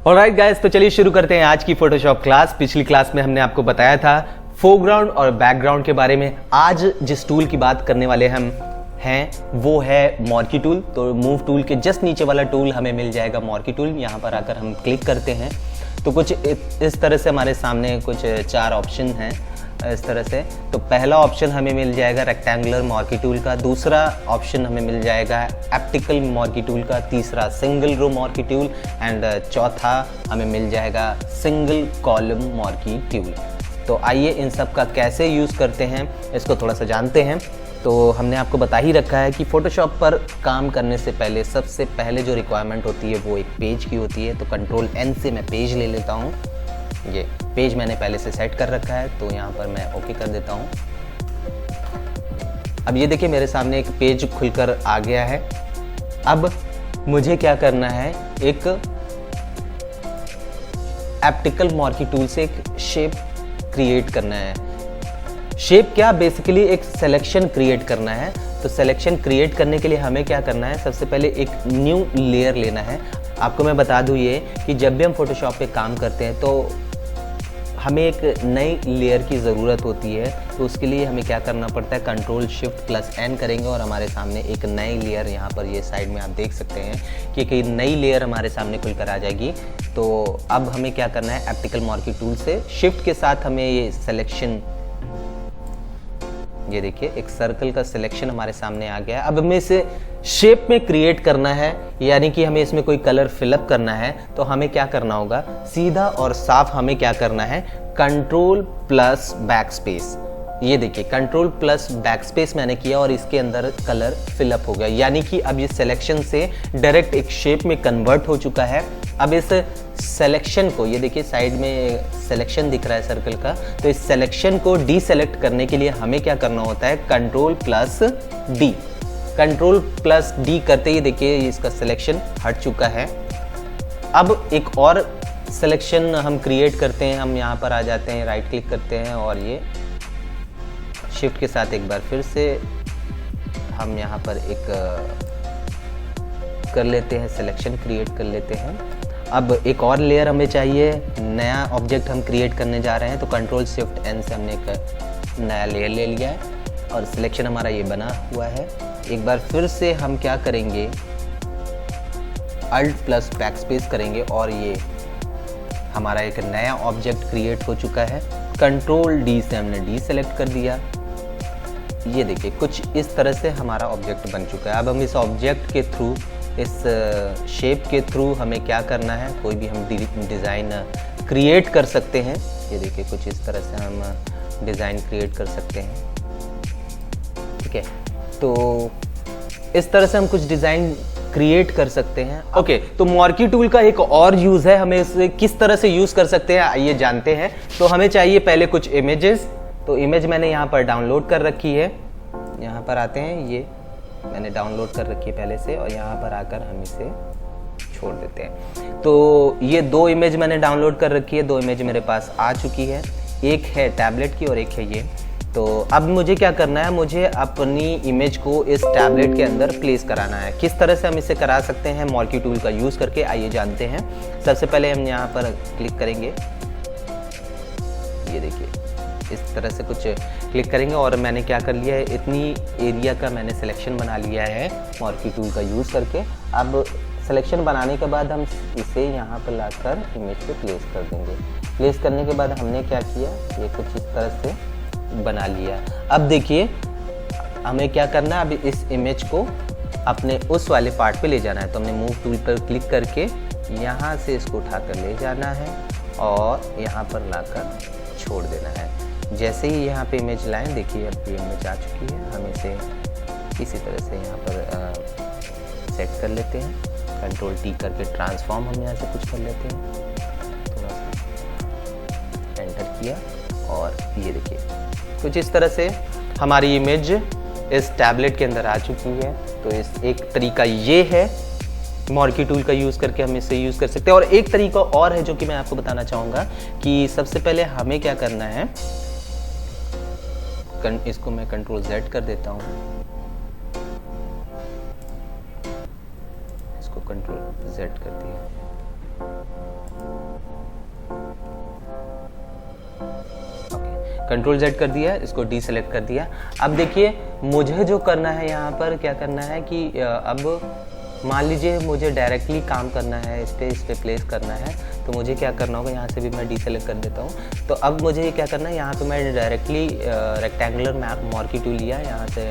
Alright guys, तो चलिए शुरू करते हैं आज की फोटोशॉप क्लास। पिछली क्लास में हमने आपको बताया था फोरग्राउंड और बैकग्राउंड के बारे में। आज जिस टूल की बात करने वाले हम हैं वो है मॉर्की टूल। तो मूव टूल के जस्ट नीचे वाला टूल हमें मिल जाएगा मॉर्की टूल। यहाँ पर आकर हम क्लिक करते हैं तो कुछ इस तरह से हमारे सामने कुछ 4 ऑप्शन हैं इस तरह से। तो पहला ऑप्शन हमें मिल जाएगा रेक्टेंगुलर मॉर्की टूल का, दूसरा ऑप्शन हमें मिल जाएगा एप्टिकल मॉर्की टूल का, तीसरा सिंगल रो मॉर्की टूल एंड चौथा हमें मिल जाएगा सिंगल कॉलम मॉर्की टूल। तो आइए इन सब का कैसे यूज़ करते हैं इसको थोड़ा सा जानते हैं। तो हमने आपको बता ही रखा है कि फ़ोटोशॉप पर काम करने से पहले सबसे पहले जो रिक्वायरमेंट होती है वो एक पेज की होती है। तो कंट्रोल N से मैं पेज ले लेता हूँ। ये पेज मैंने पहले से सेट कर रखा है तो यहाँ पर मैं ओके कर देता हूँ। अब ये देखिए मेरे सामने एक पेज खुलकर आ गया है। अब मुझे क्या करना है, एक एप्टिकल मॉर्की टूल से एक शेप क्रिएट करना है। शेप क्या, बेसिकली एक सिलेक्शन क्रिएट करना है। तो सिलेक्शन क्रिएट करने के लिए हमें क्या करना है, सबसे पहले एक न्यू लेयर लेना है। आपको मैं बता दूं ये कि जब भी हम फोटोशॉप पे काम करते हैं तो हमें एक नई लेयर की ज़रूरत होती है। तो उसके लिए हमें क्या करना पड़ता है, कंट्रोल शिफ्ट प्लस N करेंगे और हमारे सामने एक नई लेयर, यहाँ पर ये साइड में आप देख सकते हैं कि एक नई लेयर हमारे सामने खुलकर आ जाएगी। तो अब हमें क्या करना है, एप्टिकल मॉर्की टूल से शिफ्ट के साथ हमें ये सिलेक्शन, ये देखिए एक सर्कल का सिलेक्शन हमारे सामने आ गया है। अब हमें इसे शेप में क्रिएट करना है, यानी कि हमें इसमें कोई कलर फिलअप करना है। तो हमें क्या करना होगा, सीधा और साफ हमें क्या करना है, कंट्रोल प्लस बैक स्पेस। ये देखिए कंट्रोल प्लस बैक स्पेस मैंने किया और इसके अंदर कलर फिलअप हो गया, यानी कि अब ये सिलेक्शन से डायरेक्ट एक शेप में कन्वर्ट हो चुका है। अब इस सिलेक्शन को, ये देखिए साइड में सिलेक्शन दिख रहा है सर्कल का, तो इस सिलेक्शन को डीसेलेक्ट करने के लिए हमें क्या करना होता है, control plus D. Control plus D करते ही देखिए इसका सिलेक्शन हट चुका है। अब एक और सिलेक्शन हम क्रिएट करते हैं। हम यहाँ पर आ जाते हैं, राइट क्लिक करते हैं और ये शिफ्ट के साथ एक बार फिर से हम यहाँ पर एक कर लेते हैं, सिलेक्शन क्रिएट कर लेते हैं। अब एक और लेयर हमें चाहिए, नया ऑब्जेक्ट हम क्रिएट करने जा रहे हैं। तो कंट्रोल शिफ्ट N से हमने एक नया लेयर ले लिया है और सिलेक्शन हमारा ये बना हुआ है। एक बार फिर से हम क्या करेंगे, अल्ट प्लस बैक स्पेस करेंगे और ये हमारा एक नया ऑब्जेक्ट क्रिएट हो चुका है। कंट्रोल D से हमने डी सेलेक्ट कर दिया। ये देखिए कुछ इस तरह से हमारा ऑब्जेक्ट बन चुका है। अब हम इस ऑब्जेक्ट के थ्रू, इस शेप के थ्रू हमें क्या करना है, कोई भी हम डिज़ाइन क्रिएट कर सकते हैं। ये देखिए कुछ इस तरह से हम डिज़ाइन क्रिएट कर सकते हैं। ठीक है, तो इस तरह से हम कुछ डिज़ाइन क्रिएट कर सकते हैं। ओके, तो मॉर्की टूल का एक और यूज़ है, हमें इसे किस तरह से यूज़ कर सकते हैं आइए जानते हैं। तो हमें चाहिए पहले कुछ इमेजेस। तो इमेज मैंने यहाँ पर डाउनलोड कर रखी है। यहाँ पर आते हैं, ये मैंने डाउनलोड कर रखी है पहले से और यहाँ पर आकर हम इसे छोड़ देते हैं। तो ये 2 इमेज मैंने डाउनलोड कर रखी है, 2 इमेज मेरे पास आ चुकी है। एक है टैबलेट की और एक है ये। तो अब मुझे क्या करना है, मुझे अपनी इमेज को इस टैबलेट के अंदर प्लेस कराना है। किस तरह से हम इसे करा सकते हैं मॉर्की टूल का यूज़ करके, आइए जानते हैं। सबसे पहले हम यहाँ पर क्लिक करेंगे, ये देखिए इस तरह से कुछ क्लिक करेंगे और मैंने क्या कर लिया है, इतनी एरिया का मैंने सिलेक्शन बना लिया है मॉर्की टूल का यूज़ करके। अब सिलेक्शन बनाने के बाद हम इसे यहाँ पर लाकर इमेज पे प्लेस कर देंगे। प्लेस करने के बाद हमने क्या किया, ये कुछ इस तरह से बना लिया। अब देखिए हमें क्या करना है, अब इस इमेज को अपने उस वाले पार्ट पे ले जाना है। तो हमने मूव टूल पर क्लिक करके यहाँ से इसको उठाकर ले जाना है और यहाँ पर लाकर छोड़ देना है। जैसे ही यहाँ पे इमेज लाएं, देखिए अब ये इमेज आ चुकी है। हम इसे इसी तरह से यहाँ पर सेट कर लेते हैं। कंट्रोल T करके ट्रांसफॉर्म हम यहाँ से कुछ कर लेते हैं। थोड़ा सा एंटर किया और ये देखिए कुछ इस तरह से हमारी इमेज इस टैबलेट के अंदर आ चुकी है। तो इस एक तरीका ये है मॉर्की टूल का यूज़ करके हम इसे यूज़ कर सकते हैं। और एक तरीका और है जो कि मैं आपको बताना चाहूँगा कि सबसे पहले हमें क्या करना है, इसको मैं कंट्रोल Z कर देता हूँ, इसको कंट्रोल Z कर दिया। कंट्रोल Z कर दिया, इसको डीसेलेक्ट कर दिया। अब देखिए मुझे जो करना है यहाँ पर क्या करना है कि अब मान लीजिए मुझे डायरेक्टली काम करना है, इस पे प्लेस करना है, तो मुझे क्या करना होगा, यहाँ से भी मैं डीसेलेक्ट कर देता हूँ। तो अब मुझे क्या करना है, यहाँ पे मैं directly rectangular map marquee tool लिया, यहाँ से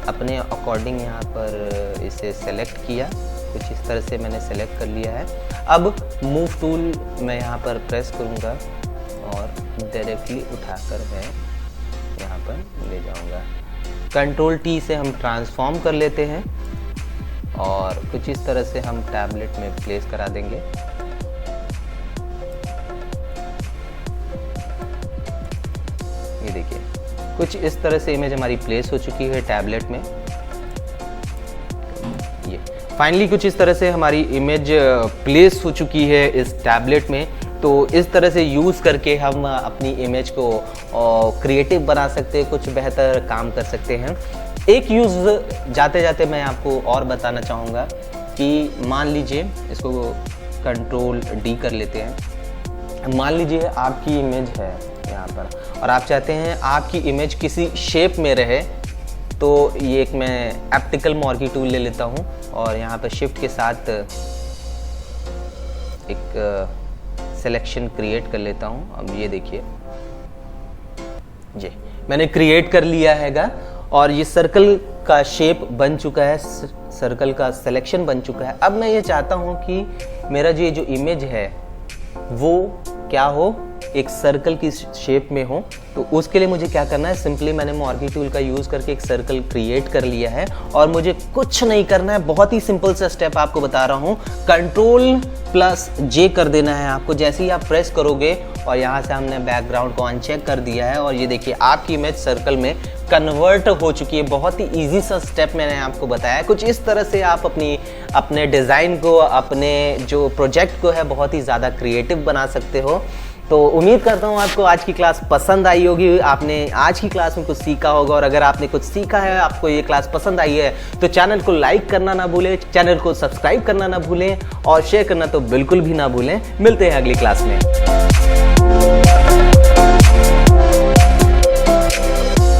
अपने अकॉर्डिंग यहाँ पर इसे सेलेक्ट किया, कुछ इस तरह से मैंने सेलेक्ट कर लिया है। अब मूव टूल मैं यहाँ पर प्रेस करूँगा और डायरेक्टली उठाकर मैं यहाँ पर ले जाऊँगा। कंट्रोल T से हम ट्रांसफॉर्म कर लेते हैं और कुछ इस तरह से हम टैबलेट में प्लेस करा देंगे। ये देखिए कुछ इस तरह से इमेज हमारी प्लेस हो चुकी है टैबलेट में। ये फाइनली कुछ इस तरह से हमारी इमेज प्लेस हो चुकी है इस टैबलेट में। तो इस तरह से यूज़ करके हम अपनी इमेज को क्रिएटिव बना सकते हैं, कुछ बेहतर काम कर सकते हैं। एक यूज़ जाते जाते मैं आपको और बताना चाहूँगा कि मान लीजिए इसको कंट्रोल D कर लेते हैं। मान लीजिए आपकी इमेज है यहाँ पर और आप चाहते हैं आपकी इमेज किसी शेप में रहे, तो ये एक मैं ऑप्टिकल मार्की टूल ले लेता हूँ और यहाँ पर शिफ्ट के साथ एक सिलेक्शन क्रिएट कर लेता हूँ। अब ये देखिए जी मैंने क्रिएट कर लिया हैगा और ये सर्कल का शेप बन चुका है, सर्कल का सिलेक्शन बन चुका है। अब मैं ये चाहता हूँ कि मेरा जो इमेज है वो क्या हो, एक सर्कल की शेप में हो। तो उसके लिए मुझे क्या करना है, सिंपली मैंने मार्की टूल का यूज़ करके एक सर्कल क्रिएट कर लिया है और मुझे कुछ नहीं करना है, बहुत ही सिंपल सा स्टेप आपको बता रहा हूँ। Ctrl+J कर देना है आपको। जैसे ही आप प्रेस करोगे और यहाँ से हमने बैकग्राउंड को अनचेक कर दिया है और ये देखिए आपकी इमेज सर्कल में कन्वर्ट हो चुकी है। बहुत ही इजी सा स्टेप मैंने आपको बताया। कुछ इस तरह से आप अपने डिज़ाइन को, अपने जो प्रोजेक्ट को है बहुत ही ज़्यादा क्रिएटिव बना सकते हो। तो उम्मीद करता हूँ आपको आज की क्लास पसंद आई होगी, आपने आज की क्लास में कुछ सीखा होगा। और अगर आपने कुछ सीखा है, आपको ये क्लास पसंद आई है, तो चैनल को लाइक करना ना भूलें, चैनल को सब्सक्राइब करना ना भूलें और शेयर करना तो बिल्कुल भी ना भूलें। मिलते हैं अगली क्लास में।